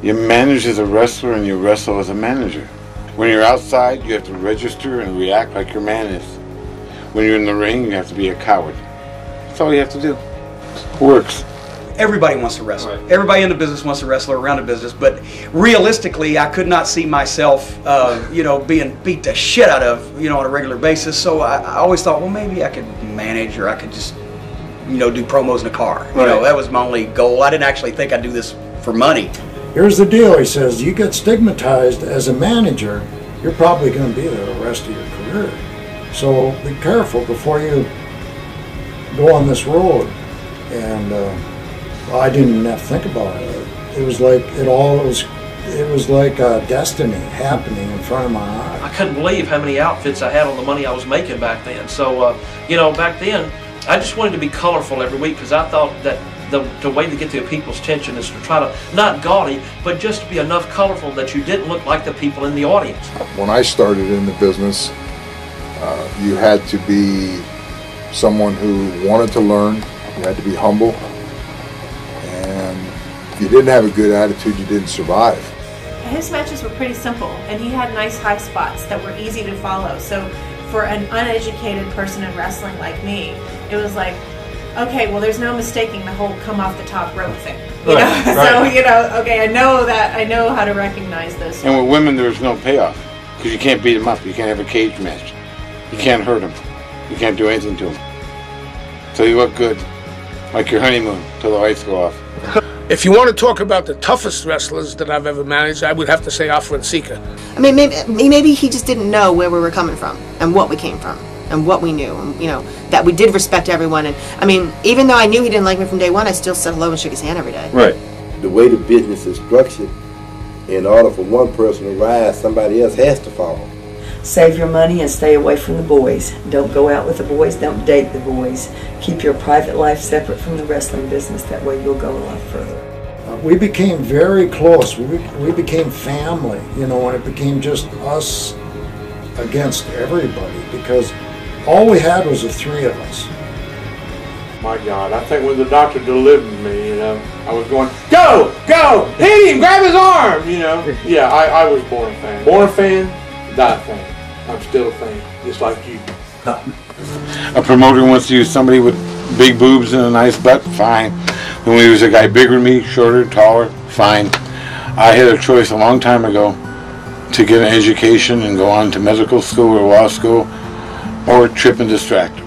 You manage as a wrestler and you wrestle as a manager. When you're outside, you have to register and react like your man is. When you're in the ring, you have to be a coward. That's all you have to do. It works. Everybody wants to wrestle. Right. Everybody in the business wants to wrestle or around the business, but realistically, I could not see myself, being beat the shit out of, on a regular basis. So I always thought, well, maybe I could manage, or I could just, do promos in a car. Right. That was my only goal. I didn't actually think I'd do this for money. Here's the deal, he says, you get stigmatized as a manager, you're probably going to be there the rest of your career. So be careful before you go on this road. And I didn't even have to think about it. It was like it was like destiny happening in front of my eyes. I couldn't believe how many outfits I had on the money I was making back then. So, back then, I just wanted to be colorful every week, because I thought that the way to get to people's attention is to try to, not gaudy, but just to be enough colorful that you didn't look like the people in the audience. When I started in the business, you had to be someone who wanted to learn. You had to be humble. And if you didn't have a good attitude, you didn't survive. His matches were pretty simple, and he had nice high spots that were easy to follow. So for an uneducated person in wrestling like me, it was like, okay, well, there's no mistaking the whole come off the top rope thing. You know? Right. So, okay, I know how to recognize this. And with women, there's no payoff, because you can't beat them up. You can't have a cage match. You can't hurt them. You can't do anything to them. So you look good, like your honeymoon, till the lights go off. If you want to talk about the toughest wrestlers that I've ever managed, I would have to say Alfred Seeker. I mean, maybe he just didn't know where we were coming from and what we came from and what we knew, and that we did respect everyone. And I mean, even though I knew he didn't like me from day one, I still said hello and shook his hand every day. Right. The way the business is structured, in order for one person to rise, somebody else has to fall. Save your money and stay away from the boys. Don't go out with the boys. Don't date the boys. Keep your private life separate from the wrestling business. That way you'll go a lot further. We became very close. We became family, and it became just us against everybody, because all we had was the three of us. My God, I think when the doctor delivered me, I was going, go, hit him, grab his arm, Yeah, I was born a fan. Born a fan, die a fan. I'm still a fan, just like you. A promoter wants to use somebody with big boobs and a nice butt, fine. When we use a guy bigger than me, shorter, taller, fine. I had a choice a long time ago to get an education and go on to medical school or law school, or trip and distract.